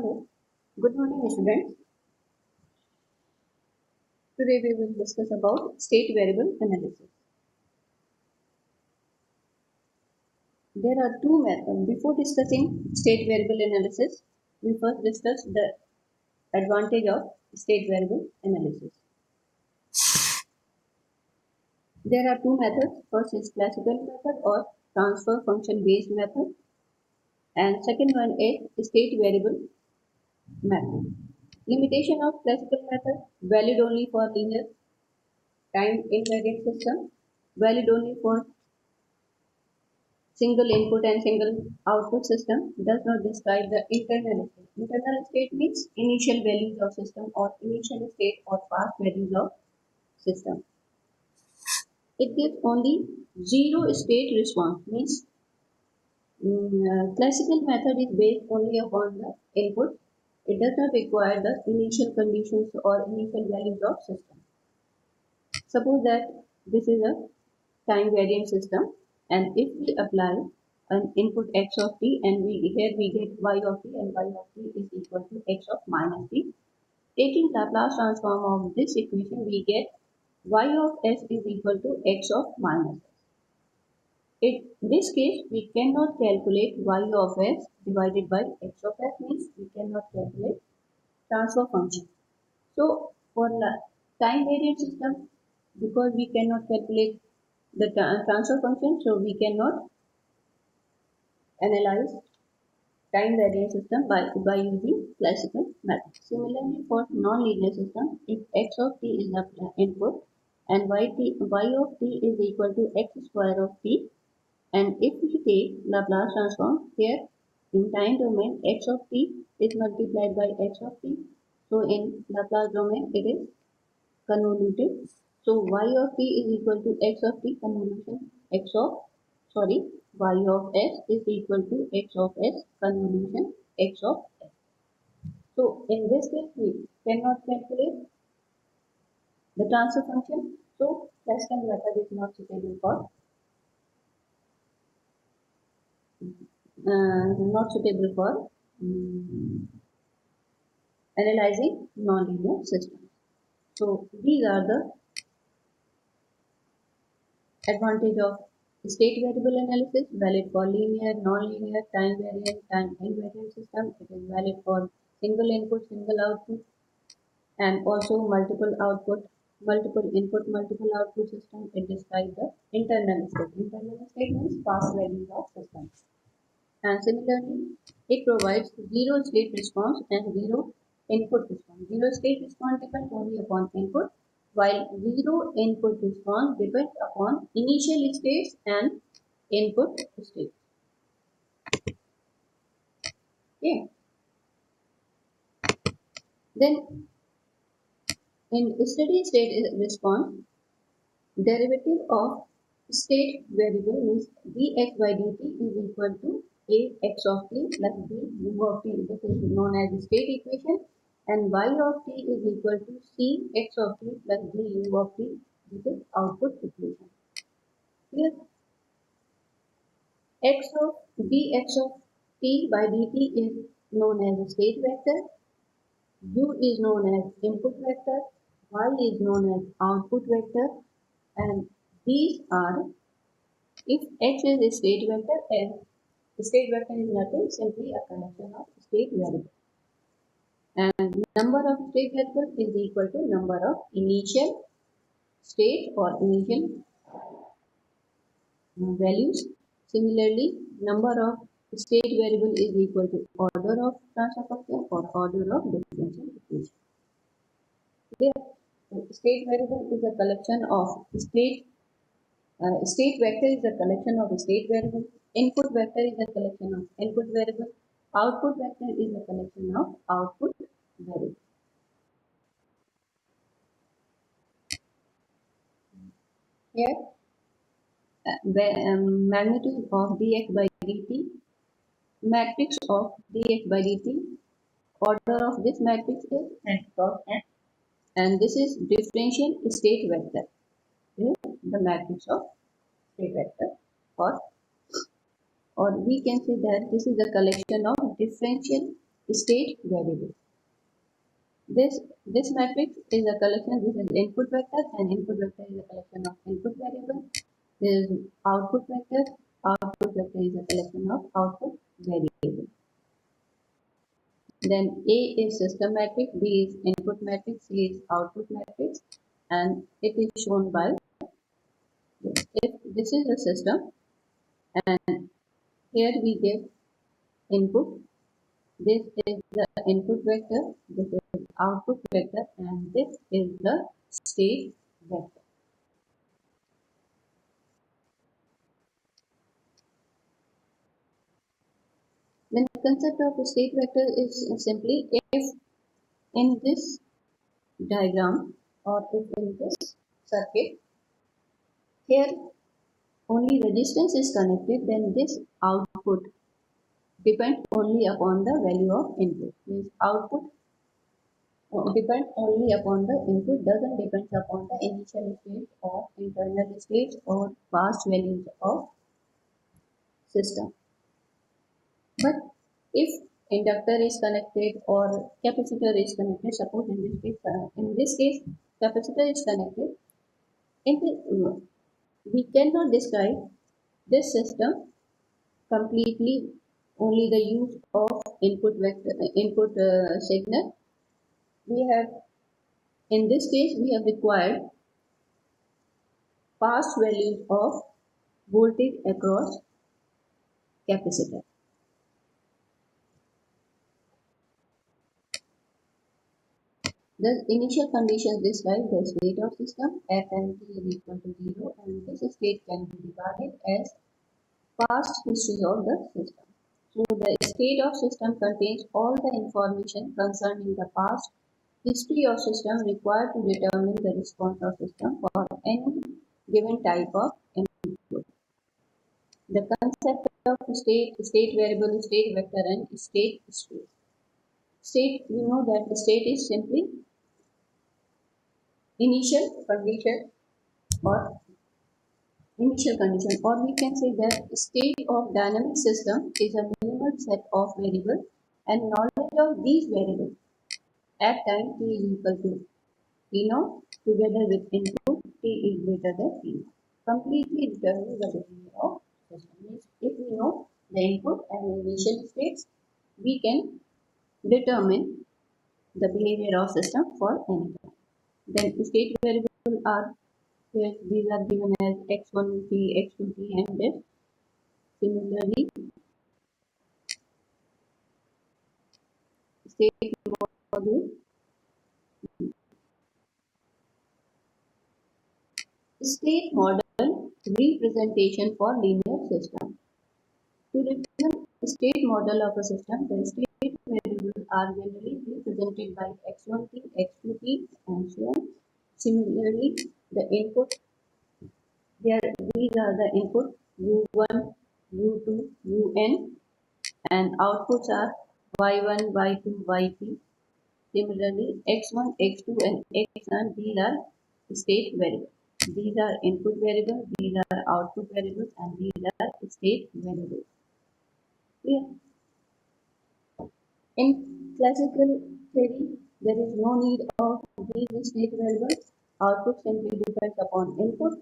Hello, good morning students. Today we will discuss about state variable analysis. There are two methods. Before discussing state variable analysis, we first discuss the advantage of state variable analysis. There are two methods. First is classical method or transfer function based method, and second one is state variable method. Limitation of classical method: valid only for linear time invariant system, valid only for single input and single output system, does not describe the internal state. Internal state means initial values of system or initial state or past values of system. It gives only zero state response means classical method is based only upon the input. It does not require the initial conditions or initial values of system. Suppose that this is a time variant system, and if we apply an input x of t, and here we get y of t, and y of t is equal to x of minus t. Taking Laplace transform of this equation, we get y of s is equal to x of minus s. In this case, we cannot calculate y of s divided by x of s, means we cannot calculate transfer function. So for time variant system, because we cannot calculate the transfer function, so we cannot analyze time variant system by using classical method. Similarly, for non-linear system, if x of t is the input and y of t is equal to x square of t, and if we take Laplace transform, here in time domain x of t is multiplied by x of t, so in Laplace domain it is convoluted. So y of t is equal to x of t convolution y of s is equal to x of s convolution x of s. So in this case we cannot calculate the transfer function. So classical method is not suitable for analyzing nonlinear systems. So these are the advantage of state variable analysis: valid for linear, non-linear, time variant, time invariant system. It is valid for single input, single output, and also multiple input, multiple output system. It describes the internal state. Internal state means past values of system. And similarly, it provides zero state response and zero input response. Zero state response depends only upon input, while zero input response depends upon initial states and input states. Okay. Then in steady state response, derivative of state variable means dx by dt is equal to a x of t plus b u of t. This is known as state equation. And y of t is equal to c x of t plus b u of t. This is output equation. Here x of dx of t by dt is known as state vector. U is known as input vector. Y is known as output vector. And these are, if x is a state vector, and state vector is nothing, simply a collection of state variables. And number of state variables is equal to number of initial state or initial values. Similarly, number of state variable is equal to order of transfer function or order of differential equation. There, state variable is a collection of state vector is a collection of state variables. Input vector is a collection of input variables. Output vector is a collection of output variables. Here, magnitude of dx by dt, matrix of dx by dt, order of this matrix is n cross n, and this is differential state vector. Here, the matrix of state vector, or we can say that this is a collection of differential state variable. This matrix is a collection. This is input vector, and input vector is a collection of input variable. This is output vector. Output vector is a collection of output variable. Then A is system matrix, B is input matrix, C is output matrix, and it is shown by this. If this is a system, and here we give input. This is the input vector, this is output vector, and this is the state vector. Then the concept of a state vector is simply if in this diagram or if in this circuit here only resistance is connected, then this output depends only upon the value of input. Means output depends only upon the input, doesn't depend upon the initial state or internal state or past values of system. But if inductor is connected or capacitor is connected, suppose in this case capacitor is connected, we cannot describe this system completely only the use of input vector input signal. We have in this case we have required past values of voltage across capacitor. The initial conditions describe the state of system f and t is equal to 0, and this state can be regarded as past history of the system. So the state of system contains all the information concerning the past history of system required to determine the response of system for any given type of input. The concept of state variable, state vector, and state space. State, we know that state is simply initial condition or we can say that state of dynamic system is a minimal set of variables, and knowledge of these variables at time t is equal to t0 together with input t is greater than t0 completely determines the behavior of system. Means if we know the input and initial states, we can determine the behavior of system for any time. Then state variables are here, these are given as x1t, x2t, and this. Similarly, state model representation for linear system. To represent the state model of a system, the state variables are generally represented by x1t, x2t, and so on. Similarly, the input these are the input u1, u2, un, and outputs are y1, y2, y3. Similarly, x1, x2, and xn, these are state variables. These are input variables, these are output variables, and these are state variables. Clear? In classical theory, there is no need of these state variables. Output simply depends upon input,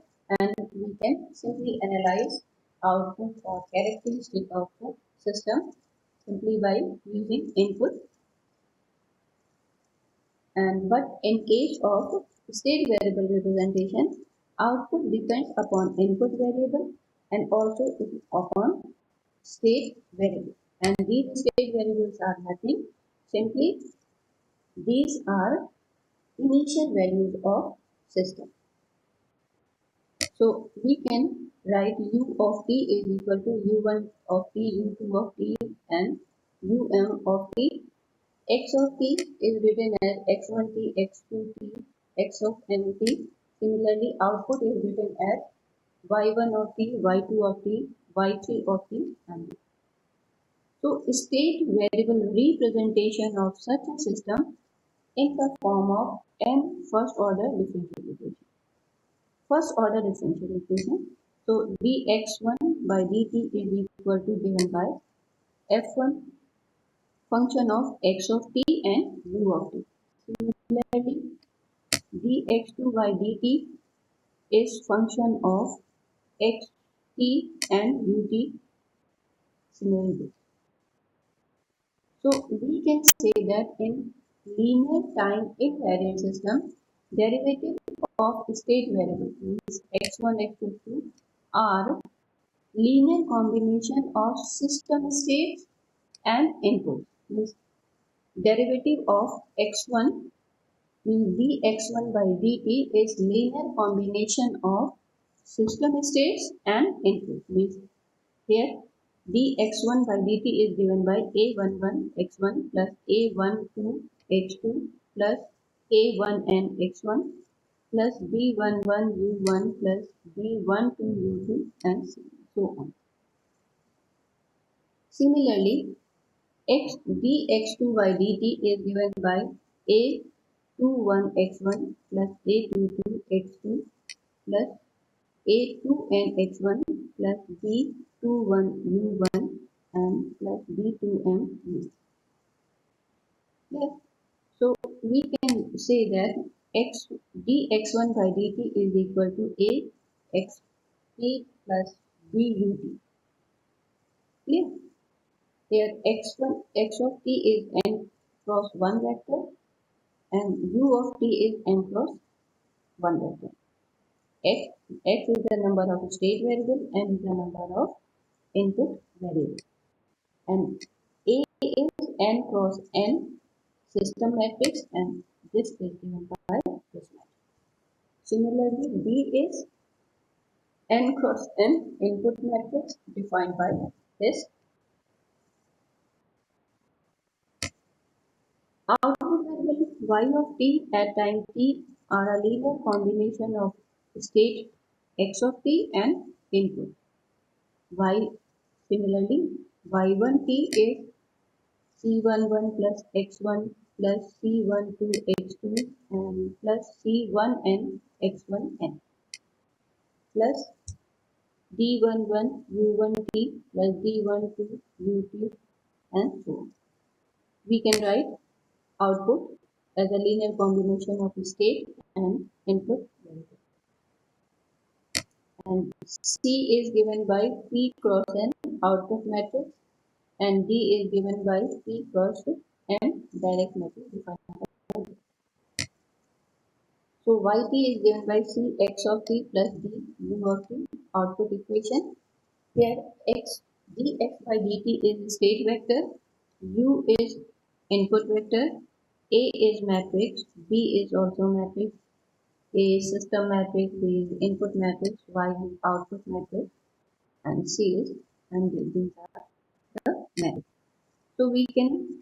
and we can simply analyze output or characteristic of the system simply by using input. But in case of state variable representation, output depends upon input variable and also upon state variable. And these state variables are nothing, simply these are initial values of system. So we can write u of t is equal to u1 of t, u2 of t, and um of t. X of t is written as x1t, x2t, x of nt. Similarly, output is written as y1 of t, y2 of t, y3 of t, and so state variable representation of such a system in the form of n first order differential equation. First order differential equation. So dx1 by dt is equal to given by f1 function of x of t and u of t. Similarly, dx2 by dt is function of x t and ut. Similarly, so we can say that in linear time invariant system, derivative of state variable means x1, x2, x2 are linear combination of system states and inputs. Means derivative of x1 means dx1 by dt is linear combination of system states and inputs. Means here dx1 by dt is given by a11 x1 plus a12 x2 plus a1n x1 plus b11 u1 plus b12 u2 and so on. Similarly, dx2 by dt is given by a21 x1 plus a22 x2 plus a2n x1 plus b21 u1 and plus b2m u. Yes. So we can say that dx1 by dt is equal to a xt plus b ut. Clear? Here x1 x of t is n cross 1 vector and u of t is n cross 1 vector. X is the number of state variable and is the number of input variable. And A is n cross n system matrix and this is given by this matrix. Similarly, B is n cross n input matrix defined by this. Output variable y of t at time t are a linear combination of state x of t and input. Y similarly, y1t is c11 plus x1 plus c12 x2 and plus c1n x1n plus d11 u1t plus d12 ut and so on. We can write output as a linear combination of state and input variable. And C is given by P cross N output matrix and D is given by P cross N direct matrix defined by D. So Yt is given by C x of t plus D u of t output equation. Here x dx by dt is state vector, u is input vector, A is matrix, B is also matrix, A is system matrix, B is input matrix, Y is output matrix, and C is and these are the matrix. So we can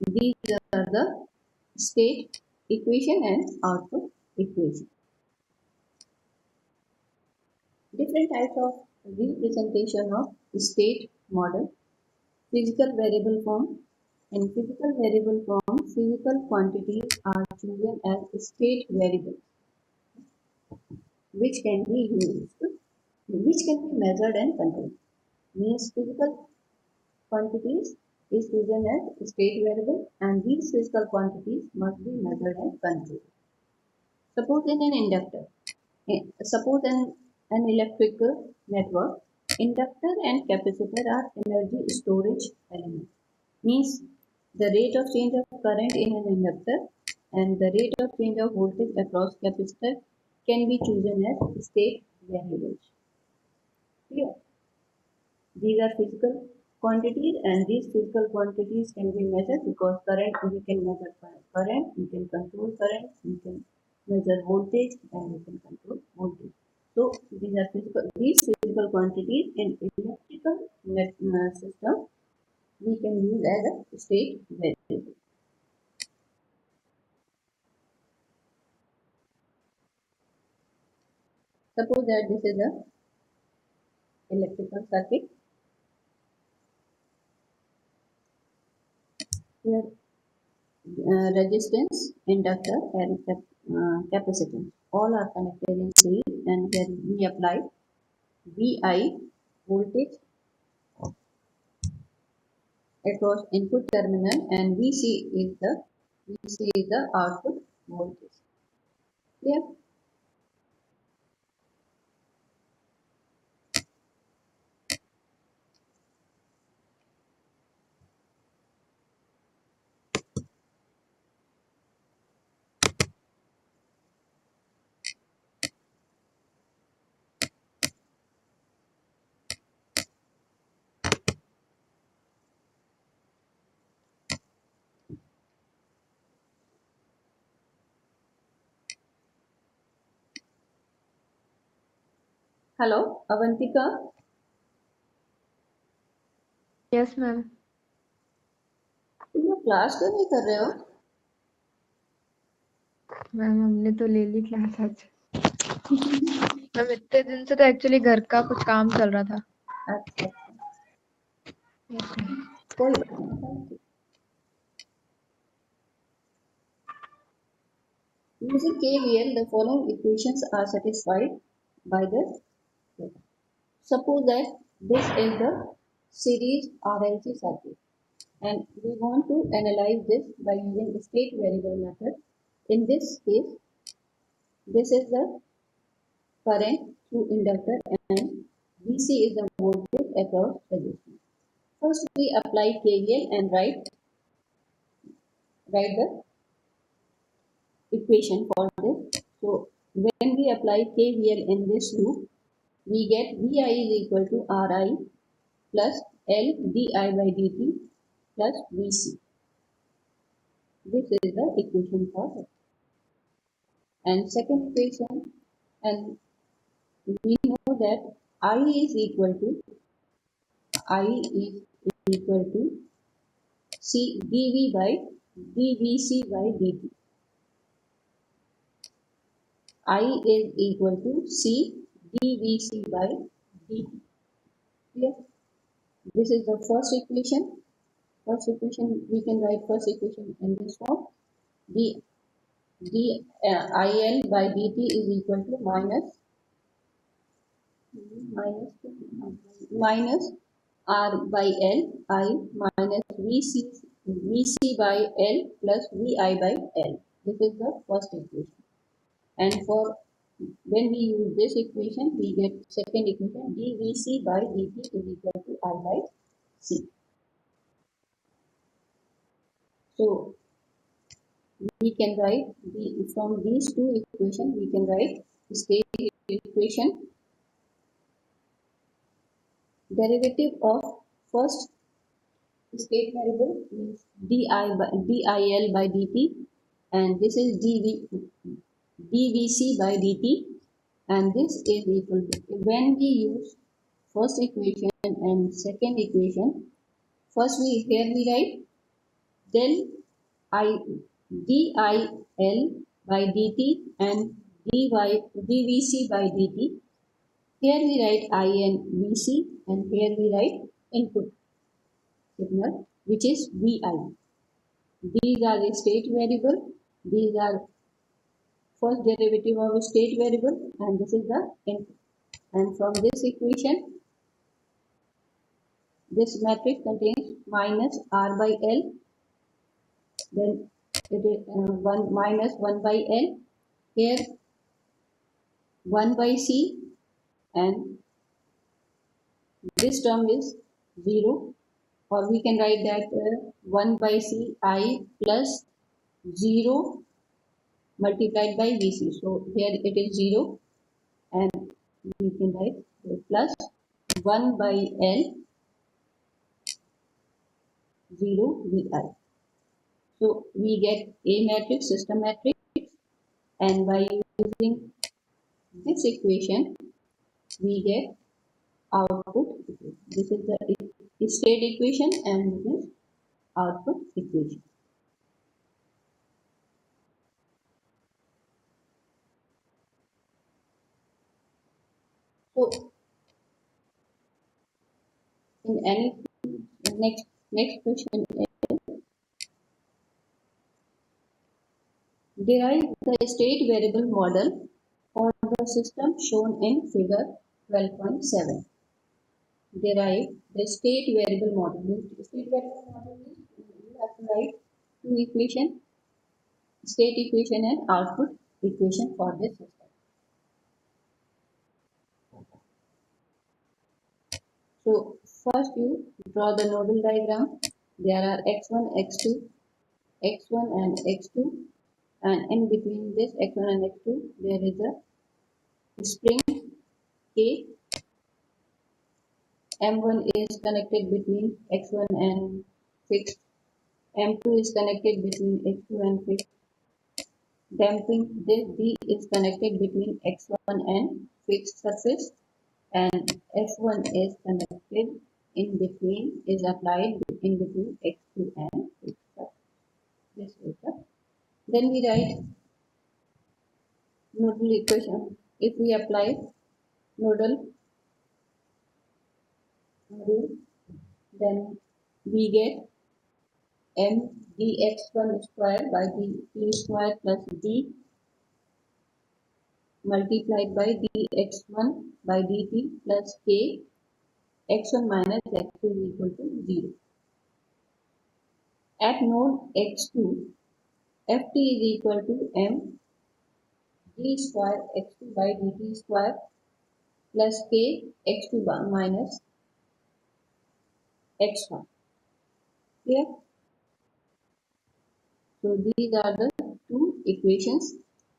these are the state equation and output equation. Different types of representation of state model. Physical variable form. In physical variable form, physical quantities are chosen as state variables which can be used, which can be measured and controlled. Means physical quantities is chosen as state variable and these physical quantities must be measured and controlled. Suppose in an inductor, suppose an electrical network, inductor and capacitor are energy storage elements. Means the rate of change of current in an inductor and the rate of change of voltage across capacitor can be chosen as state variables. Clear? These are physical quantities and these physical quantities can be measured because current we can measure current, we can control current, we can measure voltage and we can control voltage. So these physical quantities in electrical system we can use as a state variable. Suppose that this is a electrical circuit. Here resistance, inductor and capacitance all are connected in series and here we apply VI voltage across input terminal, and VC is the output voltage. Clear? Hello Avantika, yes ma'am. तुम लोग class क्यों नहीं कर रहे हो? Ma'am हमने तो ले ली क्लास आज। मैम इतने दिन से तो एक्चुअली घर का कुछ काम चल रहा था। अच्छा अच्छा, यस मैम। कोई बात नहीं। Using KVL, the following equations are satisfied by the data. Suppose that this is the series RLC circuit, and we want to analyze this by using the state variable method. In this case, this is the current through inductor and VC is the voltage across resistance. First, we apply KVL and write the equation for this. So when we apply KVL in this loop, we get VI is equal to RI plus L di by dt plus VC. This is the equation for it. And second equation, and we know that I is equal to C dV by dVC by dt. I is equal to C dVC by dt. Clear? This is the first equation. First equation, we can write first equation in this form. IL by dt is equal to minus R by L I minus VC by L plus VI by L. This is the first equation. And for when we use this equation, we get second equation dVC by dt is equal to I by C. So we can write from these two equations, we can write state equation. Derivative of first state variable is dIL by dt, and this is dVC by dt, and this is equal to, when we use first equation and second equation, first here we write del I dIL by dt and dVC by dt. Here we write I and VC, and here we write input signal, which is VI. These are the state variable. These are first derivative of a state variable, and this is the input. And from this equation, this matrix contains minus R by L, then it is 1 minus 1 by L, here 1 by C, and this term is 0, or we can write that 1 by C I plus 0 multiplied by VC. So here it is 0, and we can write plus 1 by L 0 VI. So we get A matrix, system matrix, and by using this equation, we get output equation. This is the state equation and this is output equation. So in any next question is derive the state variable model for the system shown in figure 12.7. Derive the state variable model. State variable write two equation, state equation and output equation for this system. So first you draw the nodal diagram. There are x1, x2, x1 and x2, and in between this x1 and x2 there is a spring K. M1 is connected between x1 and fixed. M2 is connected between x2 and fixed. Damping this D is connected between x1 and fixed surface, and F1 is connected in between, is applied in between x2 and fixed surface. This is the. Then we write nodal equation. If we apply nodal rule, then we get m dx1 square by dt square plus d multiplied by dx1 by dt plus k x1 minus x2 is equal to 0. At node x2, ft is equal to m d square x2 by dt square plus k x2 minus x1. Clear? So these are the two equations,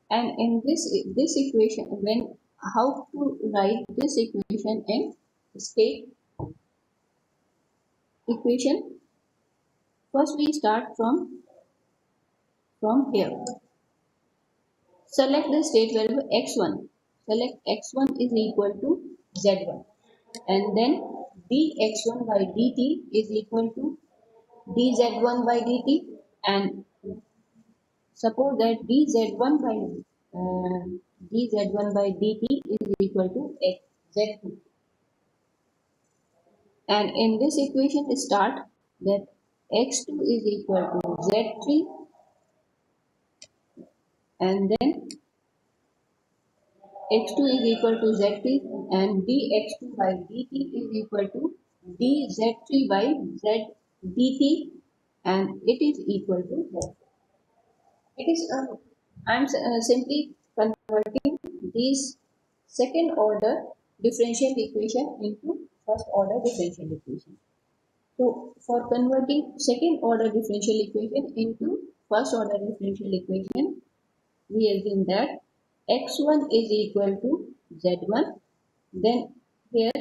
and in this equation, when how to write this equation in state equation? First we start from here. Select the state variable x1. Select x1 is equal to z1, and then dx1 by dt is equal to dz1 by dt, and suppose that dz1 by dt is equal to z2, and in this equation start that x2 is equal to z3, and then x2 is equal to z3, and dx2 by dt is equal to dz3 by z dt, and it is equal to z. It is I'm simply converting these second order differential equation into first order differential equation. So for converting second order differential equation into first order differential equation, we assume that x1 is equal to z1, then here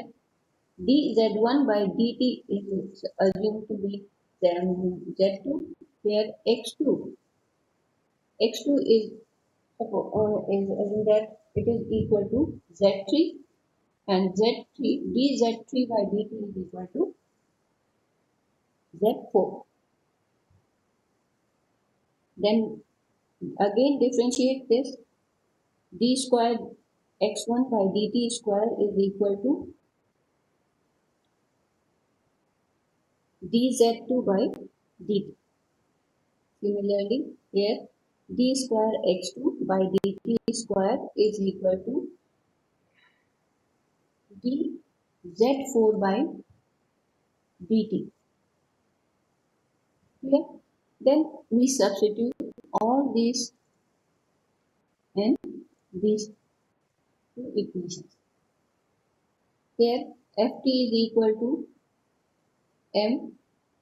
dz1 by dt is assumed to be z2, here x2 is assumed that it is equal to z3, and z3 dz3 by dt is equal to z4. Then again differentiate this, d square x1 by dt square is equal to dz2 by dt. Similarly, here d square x2 by dt square is equal to dz4 by dt. Clear? Then we substitute all these in these two equations. Here ft is equal to m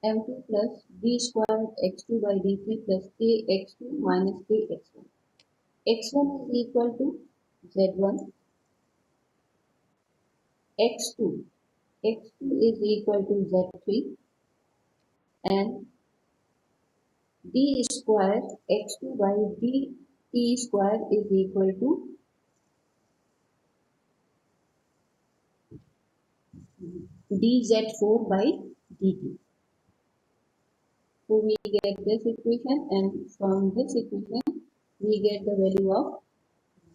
m2 plus d square x2 by dt plus k x2 minus k x1. x1 is equal to z1, x2 is equal to z3, and d square x2 by dt square is equal to dz4 by dt. So we get this equation, and from this equation we get the value of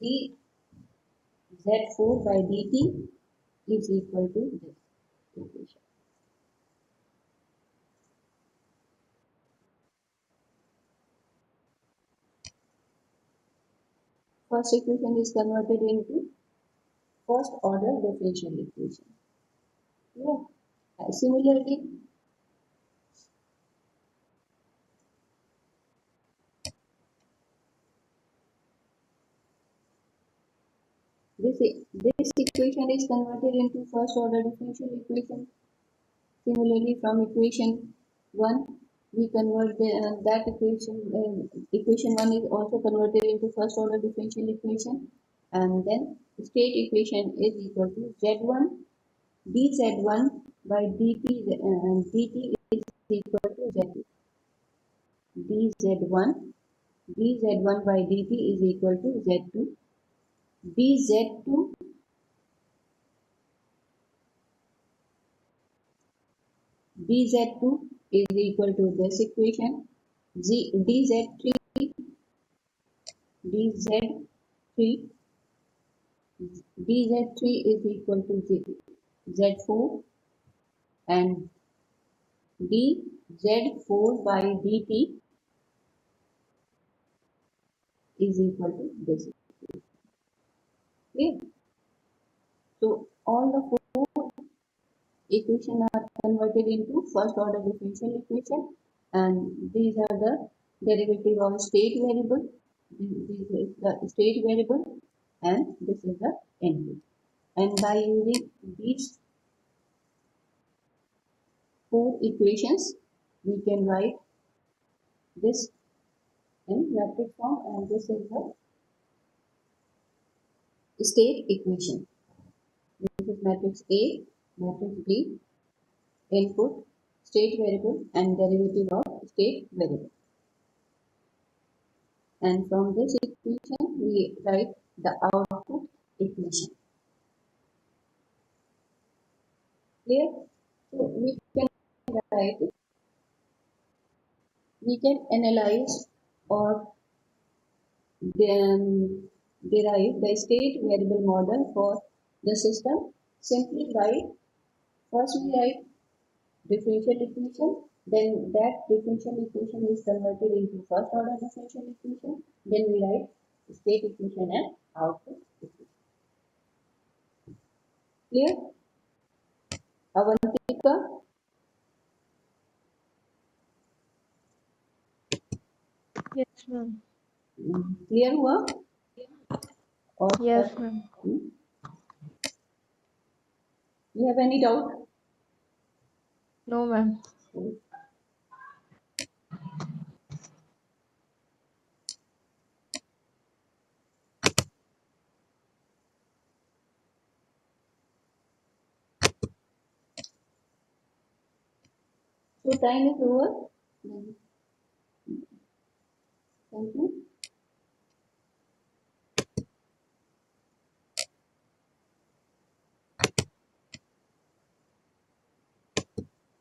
dz4 by dt is equal to this equation. First equation is converted into first order differential equation. Yeah. Similarly, this equation is converted into first order differential equation. Similarly, from equation 1, we convert that equation 1 is also converted into first order differential equation, and then state equation is equal to z1 dz1 by dt is equal to z2. dz1 by dt is equal to z2. dz2 dz2 is equal to this equation. dz3 dz3 is equal to z4, and dz4 by dt is equal to this. Clear? So all the four equations are converted into first order differential equation, and these are the derivative of state variable. This is the state variable, and this is the input. And by using these four equations, we can write this in matrix form, and this is the state equation. This is matrix A, matrix B, input, state variable, and derivative of state variable. And from this equation, we write the output equation. Clear? So we can write, we can analyze or then derive the state variable model for the system simply by first we write differential equation, then that differential equation is converted into first order differential equation, then we write state equation and output equation. Clear? Avantika? Yes, ma'am. Clear हुआ? Or Yes, ma'am. You have any doubt? No, ma'am. So time is over. Thank you.